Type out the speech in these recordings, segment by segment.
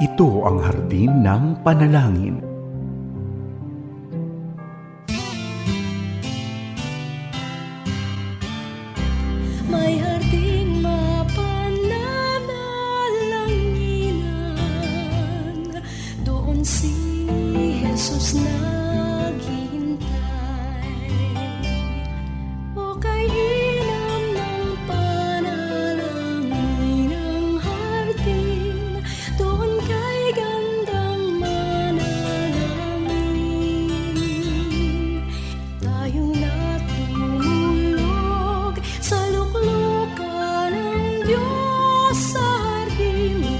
Ito ang hardin ng panalangin. May harding mapananalanginan, doon si Jesus naghihintay. O kay ilam ng panalangin ang hardin, doon kay gandang manalangin. Tayong natulog sa luklukan ng Diyos sa hardin ng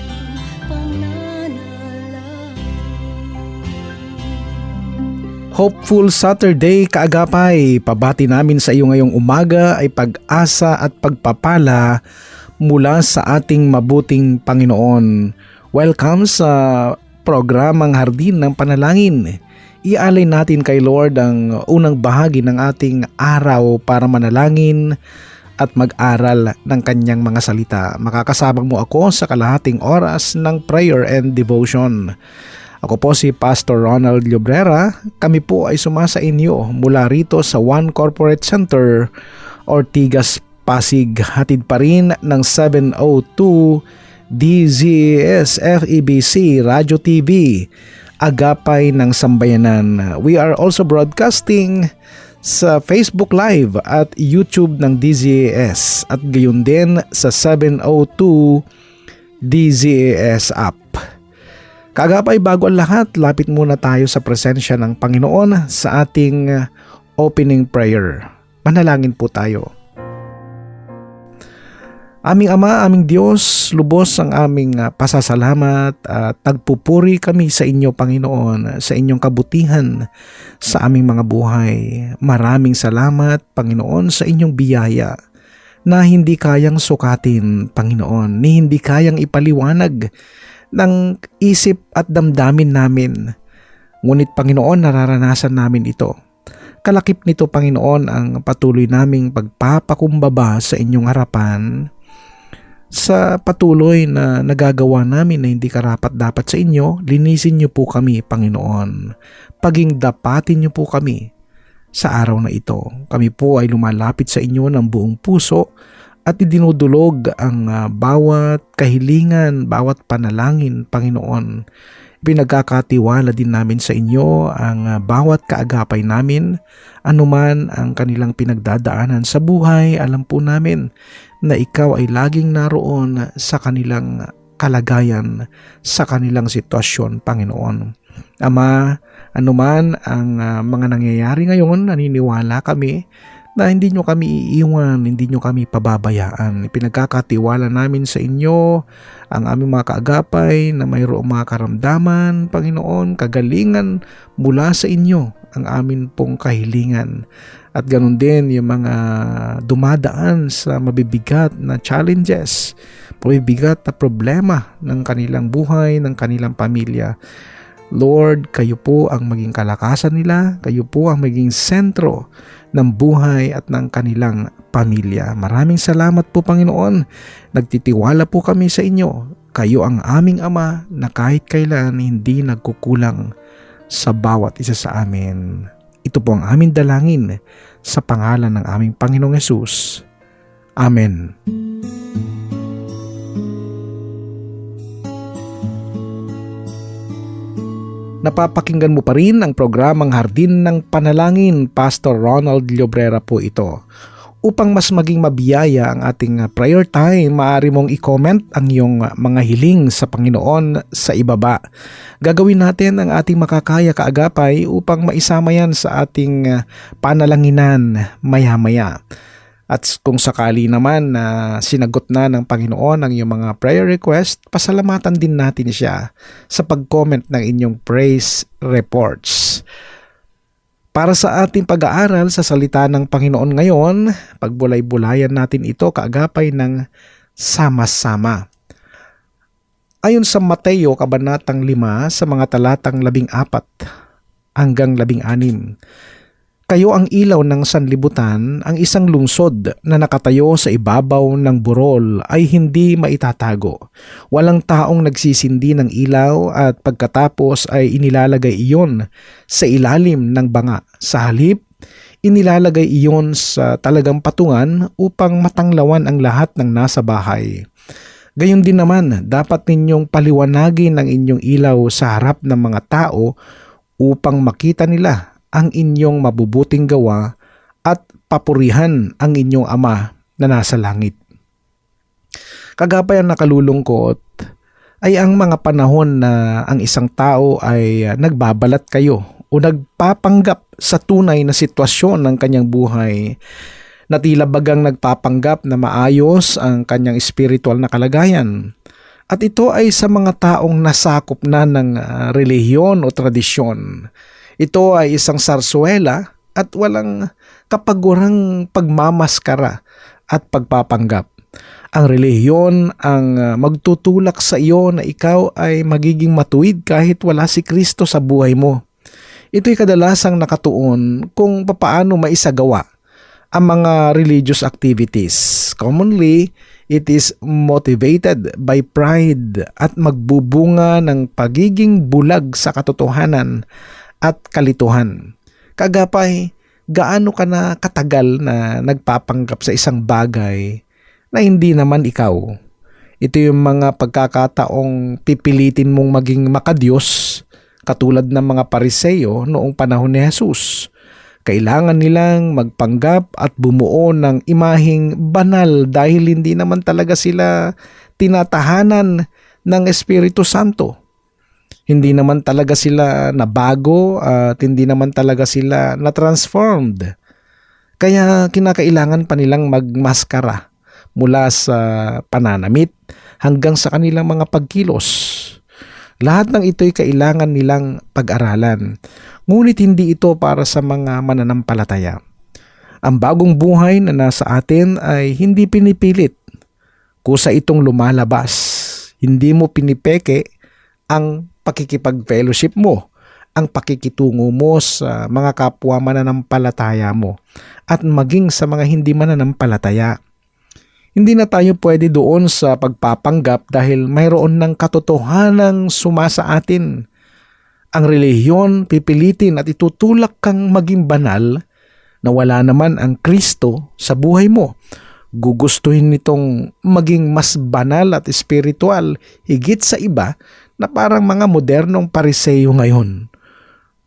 pananalangin. Hopeful Saturday, kaagapay! Pabati namin sa iyo ngayong umaga ay pag-asa at pagpapala mula sa ating mabuting Panginoon. Welcome sa programang Hardin ng Panalangin. Ialay natin kay Lord ang unang bahagi ng ating araw para manalangin at mag-aral ng kanyang mga salita. Makakasama mo ako sa kalahating oras ng prayer and devotion. Ako po si Pastor Ronald Llobrera. Kami po ay sumasa inyo mula rito sa One Corporate Center, Ortigas, Pasig. Hatid pa rin ng 702 DZS FEBC Radio TV, Agapay ng Sambayanan. We are also broadcasting sa Facebook Live at YouTube ng DZS at gayon din sa 702 DZS app. Kagapay, bago ang lahat, lapit muna tayo sa presensya ng Panginoon sa ating opening prayer. Manalangin po tayo. Aming Ama, aming Diyos, lubos ang aming pasasalamat at nagpupuri kami sa inyo, Panginoon, sa inyong kabutihan sa aming mga buhay. Maraming salamat, Panginoon, sa inyong biyaya na hindi kayang sukatin, Panginoon, ni hindi kayang ipaliwanag ng isip at damdamin namin. Ngunit, Panginoon, nararanasan namin ito. Kalakip nito, Panginoon, ang patuloy naming pagpapakumbaba sa inyong harapan, sa patuloy na nagagawa namin na hindi karapat-dapat sa inyo. Linisin niyo po kami, Panginoon. Paging dapatin niyo po kami sa araw na ito. Kami po ay lumalapit sa inyo ng buong puso at idinudulog ang bawat kahilingan, bawat panalangin, Panginoon. Pinagkakatiwala din namin sa inyo ang bawat kaagapay namin, anuman ang kanilang pinagdadaanan sa buhay. Alam po namin na ikaw ay laging naroon sa kanilang kalagayan, sa kanilang sitwasyon, Panginoon. Ama, anuman ang mga nangyayari ngayon, naniniwala kami na hindi nyo kami iiwan, hindi nyo kami pababayaan. Pinagkakatiwala namin sa inyo ang aming mga kaagapay na mayroong mga karamdaman, Panginoon, kagalingan mula sa inyo ang amin pong kahilingan. At ganun din yung mga dumadaan sa mabibigat na challenges, mabibigat na problema ng kanilang buhay, ng kanilang pamilya. Lord, kayo po ang maging kalakasan nila, kayo po ang maging sentro ng buhay at ng kanilang pamilya. Maraming salamat po, Panginoon. Nagtitiwala po kami sa inyo. Kayo ang aming Ama na kahit kailan hindi nagkukulang sa bawat isa sa amin. Ito po ang aming dalangin sa pangalan ng aming Panginoong Hesus. Amen. Napapakinggan mo pa rin ang programang Hardin ng Panalangin. Pastor Ronald Llobrera po ito. Upang mas maging mabiyaya ang ating prayer time, maaari mong i-comment ang iyong mga hiling sa Panginoon sa ibaba. Gagawin natin ang ating makakaya kaagapay upang maisama yan sa ating panalanginan maya-maya. At kung sakali naman na sinagot na ng Panginoon ang iyong mga prayer request, pasalamatan din natin siya sa pag-comment ng inyong praise reports. Para sa ating pag-aaral sa salita ng Panginoon ngayon, pagbulay-bulayan natin ito kaagapay ng sama-sama. Ayon sa Mateo Kabanatang 5 sa mga talatang 14 hanggang 16, Kayo ang ilaw ng sanlibutan, ang isang lungsod na nakatayo sa ibabaw ng burol ay hindi maitatago. Walang taong nagsisindi ng ilaw at pagkatapos ay inilalagay iyon sa ilalim ng banga. Sa halip, inilalagay iyon sa talagang patungan upang matanglawan ang lahat ng nasa bahay. Gayon din naman, dapat ninyong paliwanagin ang inyong ilaw sa harap ng mga tao upang makita nila ang inyong mabubuting gawa at papurihan ang inyong Ama na nasa langit. Kagapay ang nakalulungkot ay ang mga panahon na ang isang tao ay nagbabalat kayo o nagpapanggap sa tunay na sitwasyon ng kanyang buhay, na tila bagang nagpapanggap na maayos ang kanyang spiritual na kalagayan. At ito ay sa mga taong nasakop na ng relihiyon o tradisyon. Ito ay isang sarsuela at walang kapagurang pagmamaskara at pagpapanggap. Ang relihiyon ang magtutulak sa iyo na ikaw ay magiging matuwid kahit wala si Kristo sa buhay mo. Ito'y kadalasang nakatuon kung papaano maisagawa ang mga religious activities. Commonly, it is motivated by pride at magbubunga ng pagiging bulag sa katotohanan at kalituhan. Kagapay, gaano ka na katagal na nagpapanggap sa isang bagay na hindi naman ikaw? Ito yung mga pagkakataong pipilitin mong maging makadiyos, katulad ng mga Pariseo noong panahon ni Jesus. Kailangan nilang magpanggap at bumuo ng imaheng banal dahil hindi naman talaga sila tinatahanan ng Espiritu Santo. Hindi naman talaga sila nabago at hindi naman talaga sila na-transformed. Kaya kinakailangan pa nilang magmaskara mula sa pananamit hanggang sa kanilang mga pagkilos. Lahat ng ito'y kailangan nilang pag-aralan. Ngunit hindi ito para sa mga mananampalataya. Ang bagong buhay na nasa atin ay hindi pinipilit. Kusa itong lumalabas. Hindi mo pinipeke ang pakikipag-fellowship mo, ang pakikitungo mo sa mga kapwa mananampalataya mo, at maging sa mga hindi mananampalataya. Hindi na tayo pwede doon sa pagpapanggap dahil mayroon ng katotohanang sumasa atin. Ang relihiyon pipilitin at itutulak kang maging banal na wala naman ang Kristo sa buhay mo. Gugustuhin nitong maging mas banal at espiritual higit sa iba na parang mga modernong Pariseo ngayon.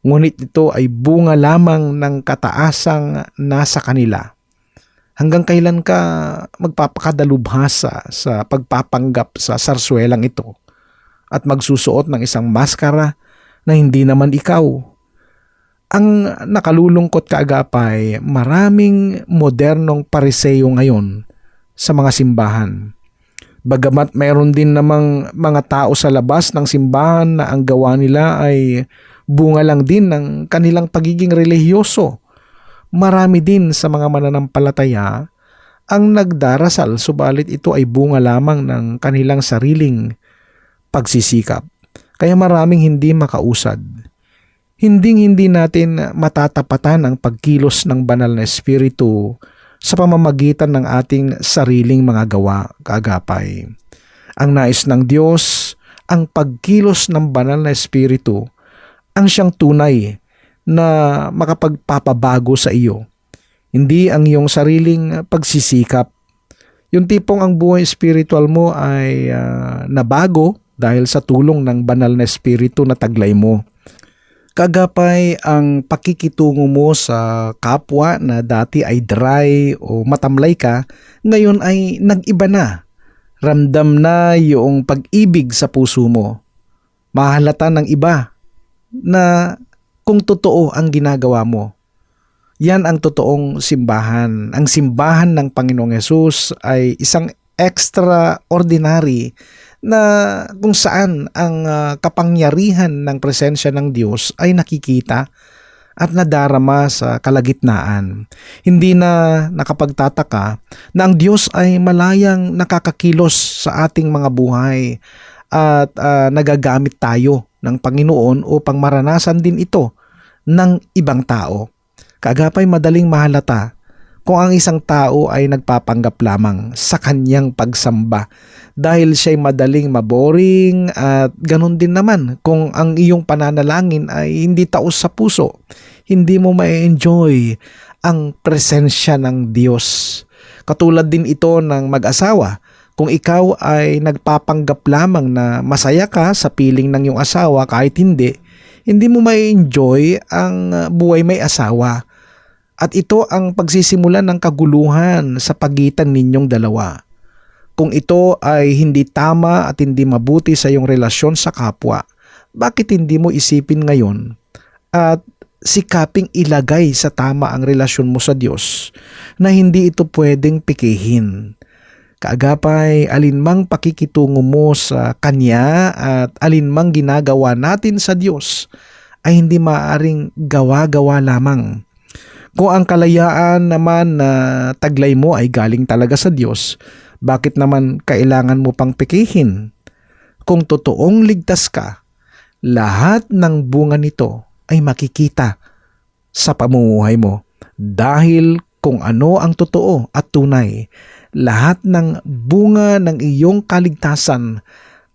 Ngunit ito ay bunga lamang ng kataasang nasa kanila. Hanggang kailan ka magpapakadalubhasa sa pagpapanggap sa sarsuelang ito at magsusuot ng isang maskara na hindi naman ikaw? Ang nakalulungkot kaagapay, maraming modernong Pariseo ngayon sa mga simbahan. Bagamat mayroon din namang mga tao sa labas ng simbahan na ang gawa nila ay bunga lang din ng kanilang pagiging relihiyoso. Marami din sa mga mananampalataya ang nagdarasal, subalit ito ay bunga lamang ng kanilang sariling pagsisikap. Kaya maraming hindi makausad. Hindi natin matatapatan ang pagkilos ng banal na espiritu sa pamamagitan ng ating sariling mga gawa, kaagapay. Ang nais ng Diyos, ang pagkilos ng banal na espiritu, ang siyang tunay na makapagpapabago sa iyo. Hindi ang iyong sariling pagsisikap. Yung tipong ang buhay spiritual mo ay nabago dahil sa tulong ng banal na espiritu na taglay mo. Kagapay, ang pakikitungo mo sa kapwa na dati ay dry o matamlay ka, ngayon ay nag-iba na. Ramdam na yung pag-ibig sa puso mo. Mahalata ng iba na kung totoo ang ginagawa mo. Yan ang totoong simbahan. Ang simbahan ng Panginoong Hesus ay isang extraordinary na kung saan ang kapangyarihan ng presensya ng Diyos ay nakikita at nadarama sa kalagitnaan. Hindi na nakapagtataka na ang Diyos ay malayang nakakakilos sa ating mga buhay at nagagamit tayo ng Panginoon upang maranasan din ito ng ibang tao. Kaagapay madaling mahalata kung ang isang tao ay nagpapanggap lamang sa kanyang pagsamba dahil siya'y madaling maboring at ganun din naman kung ang iyong pananalangin ay hindi taos sa puso. Hindi mo ma-enjoy ang presensya ng Diyos. Katulad din ito ng mag-asawa. Kung ikaw ay nagpapanggap lamang na masaya ka sa piling ng iyong asawa kahit hindi mo ma-enjoy ang buhay may asawa. At ito ang pagsisimulan ng kaguluhan sa pagitan ninyong dalawa. Kung ito ay hindi tama at hindi mabuti sa iyong relasyon sa kapwa, bakit hindi mo isipin ngayon at sikaping ilagay sa tama ang relasyon mo sa Diyos na hindi ito pwedeng pikihin? Kaagapay, alinmang pakikitungo mo sa Kanya at alinmang ginagawa natin sa Diyos ay hindi maaaring gawa-gawa lamang. Kung ang kalayaan naman na taglay mo ay galing talaga sa Diyos, bakit naman kailangan mo pang pikihin? Kung totoong ligtas ka, lahat ng bunga nito ay makikita sa pamumuhay mo. Dahil kung ano ang totoo at tunay, lahat ng bunga ng iyong kaligtasan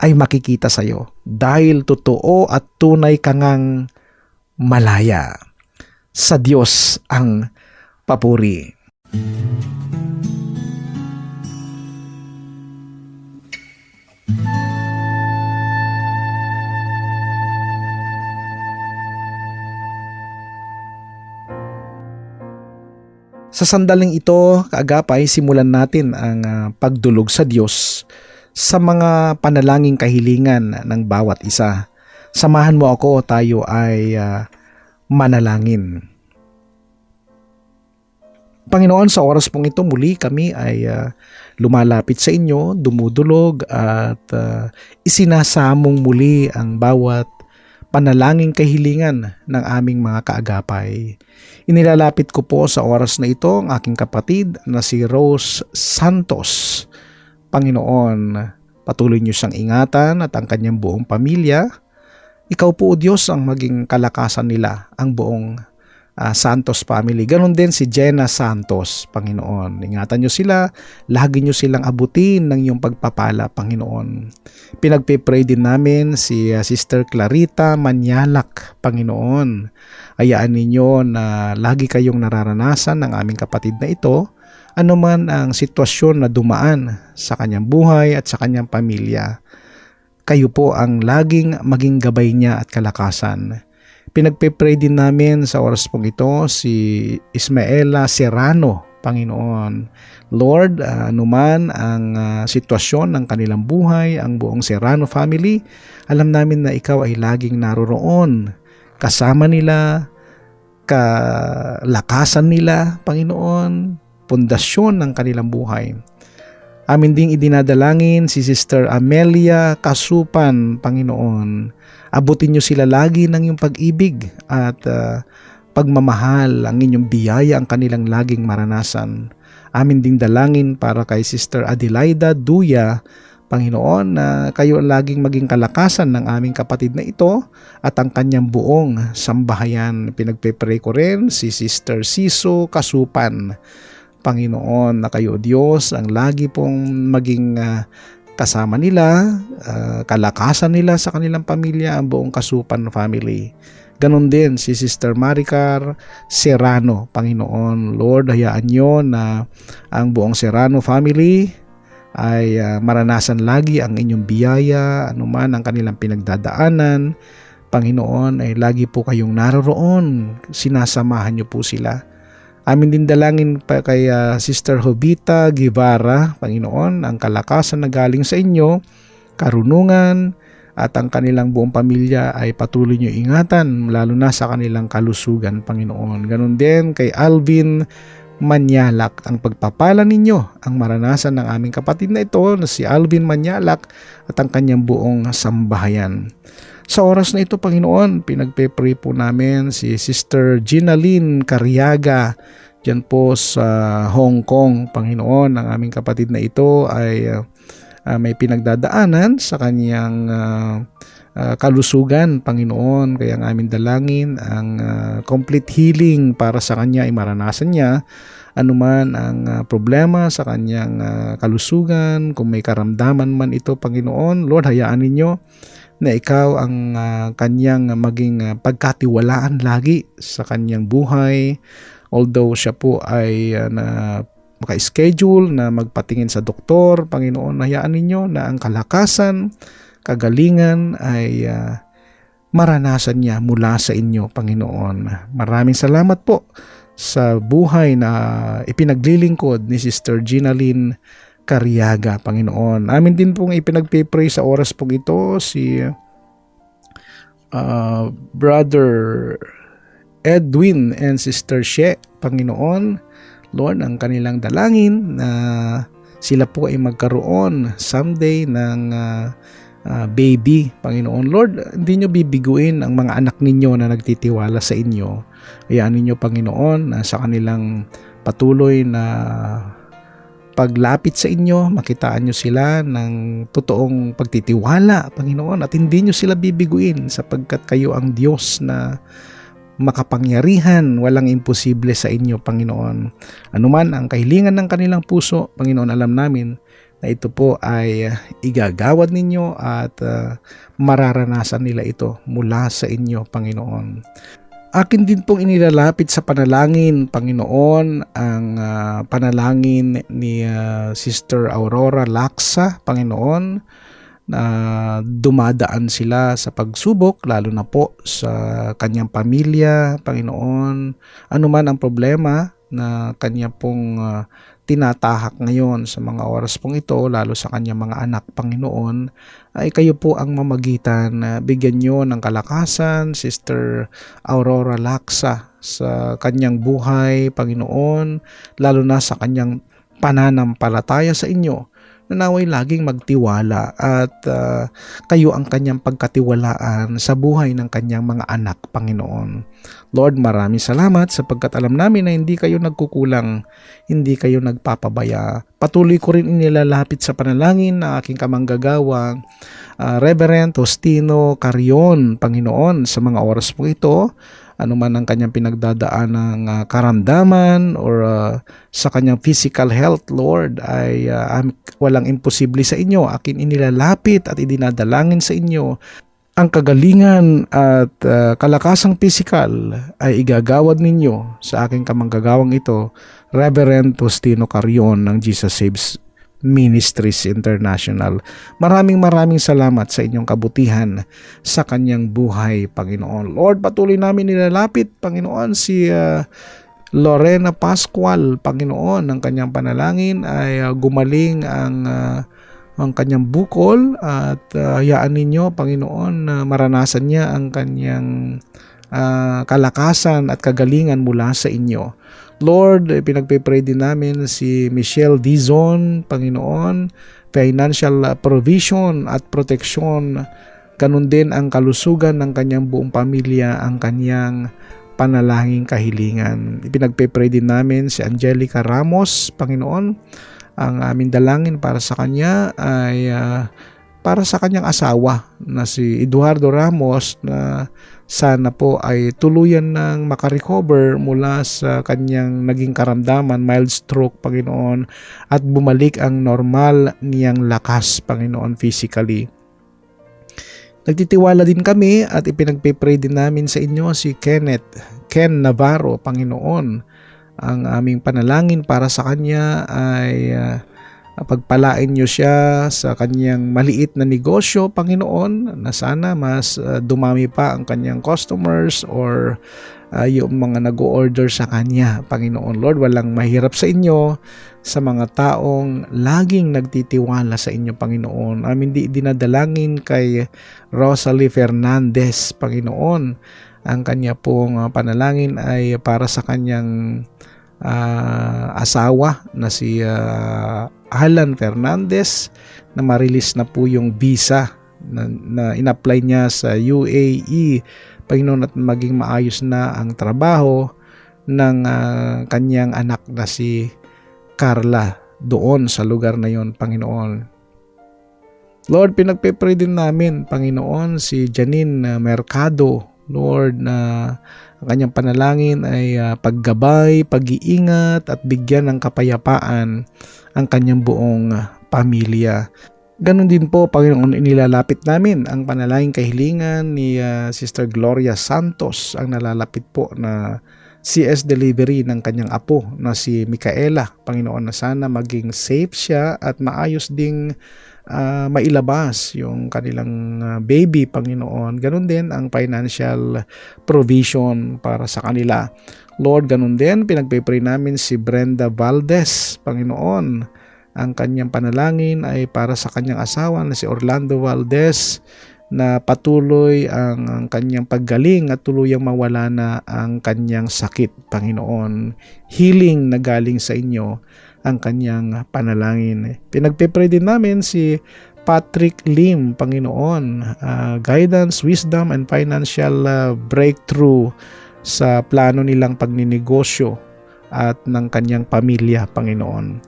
ay makikita sa iyo. Dahil totoo at tunay kang ngang malaya. Sa Diyos ang papuri. Sa sandaling ito, kaagapay, simulan natin ang pagdulog sa Diyos sa mga panalangin kahilingan ng bawat isa. Samahan mo ako, tayo ay manalangin. Panginoon, sa oras pong ito muli kami ay lumalapit sa inyo, dumudulog at isinasamong muli ang bawat panalangin kahilingan ng aming mga kaagapay. Inilalapit ko po sa oras na ito ang aking kapatid na si Rose Santos. Panginoon, patuloy niyo siyang ingatan at ang kanyang buong pamilya. Ikaw po, O Diyos, ang maging kalakasan nila, ang buong Santos family. Ganon din si Jenna Santos, Panginoon. Ingatan niyo sila, lagi niyo silang abutin ng iyong pagpapala, Panginoon. Pinagpipray din namin si Sister Clarita Manyalak, Panginoon. Hayaan ninyo na lagi kayong nararanasan ng aming kapatid na ito, anuman ang sitwasyon na dumaan sa kanyang buhay at sa kanyang pamilya. Kayo po ang laging maging gabay niya at kalakasan. Pinagpipray din namin sa oras pong ito si Ismaela Serrano, Panginoon. Lord, anuman ang sitwasyon ng kanilang buhay, ang buong Serrano family, alam namin na ikaw ay laging naroroon. Kasama nila, kalakasan nila, Panginoon, pundasyon ng kanilang buhay. Amin ding idinadalangin si Sister Amelia Kasupan, Panginoon. Abutin niyo sila lagi ng iyong pag-ibig at pagmamahal, ang inyong biyaya ang kanilang laging maranasan. Amin ding dalangin para kay Sister Adelaida Duya, Panginoon, na kayo ang laging maging kalakasan ng aming kapatid na ito at ang kanyang buong sambahayan. Pinagpipray ko rin si Sister Siso Kasupan, Panginoon, na kayo, Diyos, ang lagi pong maging kasama nila, kalakasan nila sa kanilang pamilya, ang buong Kasupan family. Ganon din si Sister Maricar Serrano, Panginoon. Lord, hayaan nyo na ang buong Serrano family ay maranasan lagi ang inyong biyaya, anuman ang kanilang pinagdadaanan. Panginoon, ay lagi po kayong naroroon, sinasamahan nyo po sila. Amin din dalangin pa kay Sister Jovita Guevara, Panginoon, ang kalakasan na galing sa inyo, karunungan, at ang kanilang buong pamilya ay patuloy nyo ingatan, lalo na sa kanilang kalusugan, Panginoon. Ganon din kay Alvin Manyalak, ang pagpapala ninyo ang maranasan ng aming kapatid na ito na si Alvin Manyalak at ang kanyang buong sambahayan. Sa oras na ito, Panginoon, pinagpe-pray po namin si Sister Ginaline Cariaga dyan po sa Hong Kong, Panginoon. Ang aming kapatid na ito ay may pinagdadaanan sa kanyang kalusugan, Panginoon. Kaya ang aming dalangin ang complete healing para sa kanya ay maranasan niya anuman ang problema sa kanyang kalusugan, kung may karamdaman man ito, Panginoon. Lord, hayaan ninyo na ikaw ang kanyang maging pagkatiwalaan lagi sa kanyang buhay. Although siya po ay maka-schedule na magpatingin sa doktor, Panginoon, hayaan ninyo na ang kalakasan, kagalingan ay maranasan niya mula sa inyo, Panginoon. Maraming salamat po sa buhay na ipinaglilingkod ni Sister Ginaline Cariaga, Panginoon. Amin din pong ipinagpipray sa oras pong ito si Brother Edwin and Sister She, Panginoon. Lord, ang kanilang dalangin na sila po ay magkaroon someday ng baby, Panginoon. Lord, hindi nyo bibiguin ang mga anak ninyo na nagtitiwala sa inyo. Hayaan ninyo, Panginoon, na sa kanilang patuloy na paglapit sa inyo, makitaan nyo sila ng totoong pagtitiwala, Panginoon, at hindi nyo sila bibiguin sapagkat kayo ang Diyos na makapangyarihan, walang imposible sa inyo, Panginoon. Anuman ang kahilingan ng kanilang puso, Panginoon, alam namin na ito po ay igagawad ninyo at mararanasan nila ito mula sa inyo, Panginoon. Akin din pong inilalapit sa panalangin, Panginoon, ang panalangin ni Sister Aurora Laksa, Panginoon, na dumadaan sila sa pagsubok, lalo na po sa kanyang pamilya, Panginoon. Ano man ang problema na kanya pong tinatahak ngayon sa mga oras pong ito, lalo sa kanyang mga anak, Panginoon, ay kayo po ang mamagitan. Bigyan nyo ng kalakasan, Sister Aurora Laksa, sa kanyang buhay, Panginoon, lalo na sa kanyang pananampalataya sa inyo. Nanaway laging magtiwala at kayo ang kanyang pagkatiwalaan sa buhay ng kanyang mga anak, Panginoon. Lord, maraming salamat sapagkat alam namin na hindi kayo nagkukulang, hindi kayo nagpapabaya. Patuloy ko rin inilalapit sa panalangin na aking kamanggagawang Reverend Faustino Carion, Panginoon, sa mga oras po ito. Ano man ang kanyang pinagdadaan ng karamdaman or sa kanyang physical health, Lord, ay walang imposible sa inyo. Akin inilalapit at idinadalangin sa inyo. Ang kagalingan at kalakasang physical ay igagawad ninyo sa aking kamanggagawang ito, Reverend Faustino Carion ng Jesus Saves Ministries International. Maraming salamat sa inyong kabutihan sa kanyang buhay, Panginoon. Lord, patuloy namin nilalapit, Panginoon, si Lorena Pascual, Panginoon. Ang kanyang panalangin ay gumaling ang kanyang bukol at hayaan ninyo, Panginoon, na maranasan niya ang kanyang kalakasan at kagalingan mula sa inyo. Lord, pinagpipray din namin si Michelle Dizon, Panginoon, financial provision at protection, ganun din ang kalusugan ng kanyang buong pamilya, ang kanyang panalangin kahilingan. Pinagpipray din namin si Angelica Ramos, Panginoon, ang aming dalangin para sa kanya ay para sa kanyang asawa na si Eduardo Ramos, na sana po ay tuluyan ng makarecover mula sa kanyang naging karamdaman, mild stroke, Panginoon, at bumalik ang normal niyang lakas, Panginoon, physically. Nagtitiwala din kami at ipinagpipray din namin sa inyo si Ken Navarro, Panginoon. Ang aming panalangin para sa kanya ay pagpalain nyo siya sa kanyang maliit na negosyo, Panginoon, na sana mas dumami pa ang kanyang customers or yung mga nag-o-order sa kanya, Panginoon. Lord, walang mahirap sa inyo, sa mga taong laging nagtitiwala sa inyo, Panginoon. Amin dinadalangin kay Rosalie Fernandez, Panginoon. Ang kanya pong panalangin ay para sa kanyang asawa na si Alan Fernandez, na ma-release na po yung visa na in-apply niya sa UAE, Panginoon, at maging maayos na ang trabaho ng kanyang anak na si Carla doon sa lugar na yon, Panginoon. Lord, pinagpe-pray din namin, Panginoon, si Janine Mercado. Lord, na ang kanyang panalangin ay paggabay, pag-iingat at bigyan ng kapayapaan ang kanyang buong pamilya. Ganon din po, Panginoon, inilalapit namin ang panalangin kahilingan ni Sister Gloria Santos, ang nalalapit po na CS delivery ng kanyang apo na si Micaela. Panginoon, na sana maging safe siya at maayos ding mailabas yung kanilang baby, Panginoon. Ganon din ang financial provision para sa kanila. Lord, ganon din, pinagpipray namin si Brenda Valdez, Panginoon. Ang kanyang panalangin ay para sa kanyang asawa na si Orlando Valdez, na patuloy ang kanyang paggaling at tuluyang mawala na ang kanyang sakit, Panginoon. Healing na galing sa inyo ang kanyang panalangin. Pinagpipray din namin si Patrick Lim, Panginoon. Guidance, wisdom, and financial breakthrough sa plano nilang pagninegosyo at ng kanyang pamilya, Panginoon.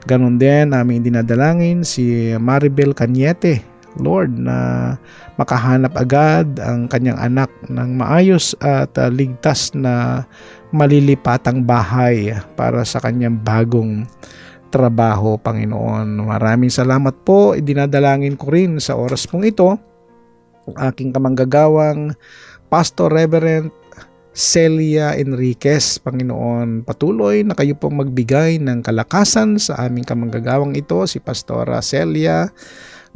Ganon din namin dinadalangin si Maribel Cañete, Lord, na makahanap agad ang kanyang anak ng maayos at ligtas na malilipatang bahay para sa kanyang bagong trabaho, Panginoon. Maraming salamat po. Dinadalangin ko rin sa oras pong ito ang aking kamanggagawang Pastor Reverend Celia Enriquez, Panginoon. Patuloy na kayo pong magbigay ng kalakasan sa aming kamanggagawang ito, si Pastora Celia.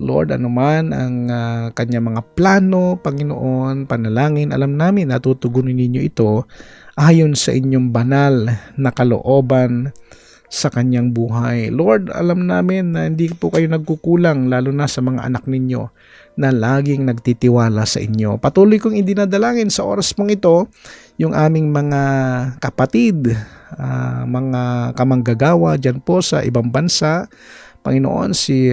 Lord, anuman ang kanyang mga plano, Panginoon, panalangin, alam namin natutugunin ninyo ito ayon sa inyong banal na kalooban sa kanyang buhay. Lord, alam namin na hindi po kayo nagkukulang, lalo na sa mga anak ninyo na laging nagtitiwala sa inyo. Patuloy kong idinadalangin sa oras mong ito yung aming mga kapatid, mga kamanggagawa dyan po sa ibang bansa. Panginoon, si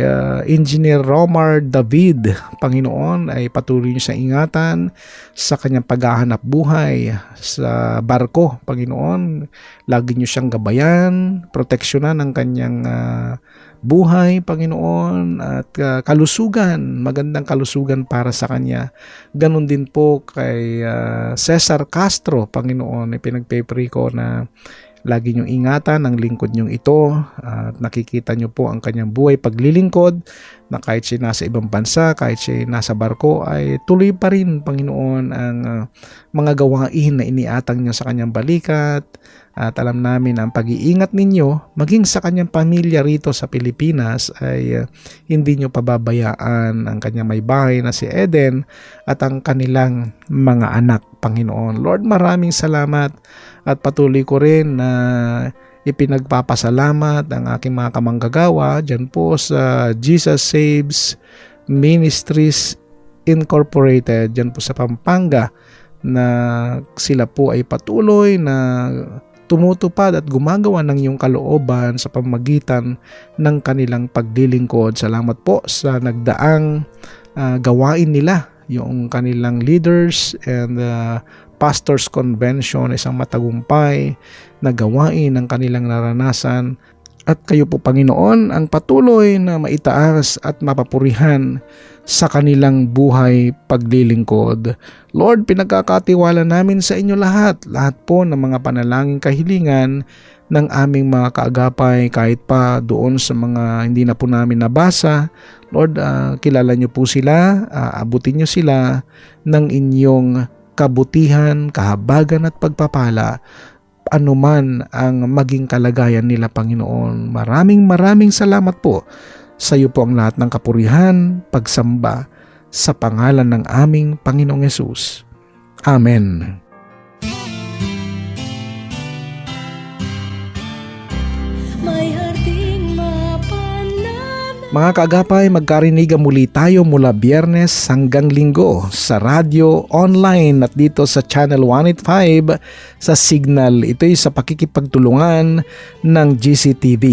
Engineer Romar David, Panginoon, ay patuloy niyo sa ingatan sa kanyang paghahanap buhay sa barko, Panginoon. Lagi niyo siyang gabayan, proteksyonan ang kanyang buhay, Panginoon, at kalusugan, magandang kalusugan para sa kanya. Ganon din po kay Cesar Castro, Panginoon, pinagpe-pray ko na lagi niyong ingatan ang lingkod niyong ito at nakikita niyo po ang kanyang buhay paglilingkod na kahit siya nasa ibang bansa, kahit siya nasa barko ay tuloy pa rin, Panginoon, ang mga gawain na iniatang niyo sa kanyang balikat. At alam namin ang pag-iingat ninyo maging sa kanyang pamilya rito sa Pilipinas ay hindi nyo pababayaan ang kanyang may bahay na si Eden at ang kanilang mga anak, Panginoon. Lord, maraming salamat at patuloy ko rin na ipinagpapasalamat ang aking mga kamanggagawa dyan po sa Jesus Saves Ministries Incorporated dyan po sa Pampanga, na sila po ay patuloy na tumutupad at gumagawa ng iyong kalooban sa pamamagitan ng kanilang paglilingkod. Salamat po sa nagdaang gawain nila, yung kanilang leaders and pastors convention, isang matagumpay na gawain ng kanilang naranasan. At kayo po, Panginoon, ang patuloy na maitaas at mapapurihan sa kanilang buhay paglilingkod. Lord, pinagkakatiwala namin sa inyo lahat po ng mga panalangin kahilingan ng aming mga kaagapay, kahit pa doon sa mga hindi na po namin nabasa. Lord, kilala niyo po sila, abutin niyo sila ng inyong kabutihan, kahabagan at pagpapala, anuman ang maging kalagayan nila, Panginoon. Maraming salamat po. Sa iyo po ang lahat ng kapurihan, pagsamba sa pangalan ng aming Panginoong Hesus. Amen. May harding mapanam. Mga kaagapay, magkarinigan muli tayo mula Biyernes hanggang Linggo sa radyo, online at dito sa Channel 185 sa Signal. Ito'y sa pakikipagtulungan ng GCTV.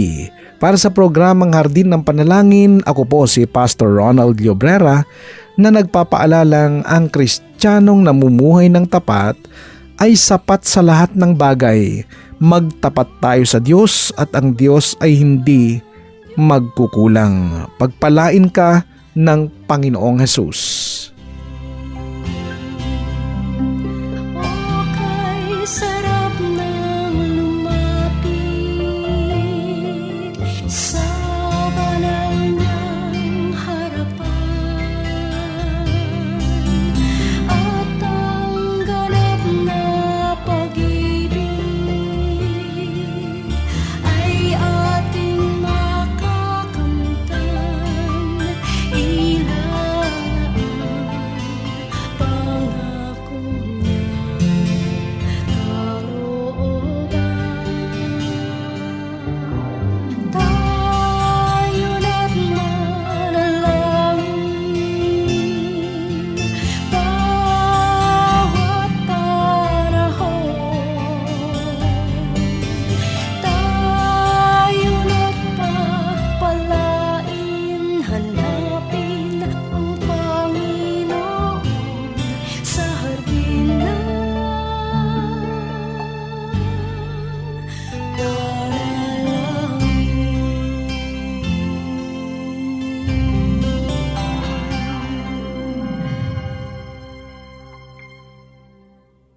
Para sa programang Hardin ng Panalangin, ako po si Pastor Ronald Llobrera na nagpapaalalang ang Kristiyanong namumuhay ng tapat ay sapat sa lahat ng bagay. Magtapat tayo sa Diyos at ang Diyos ay hindi magkukulang. Pagpalain ka ng Panginoong Hesus.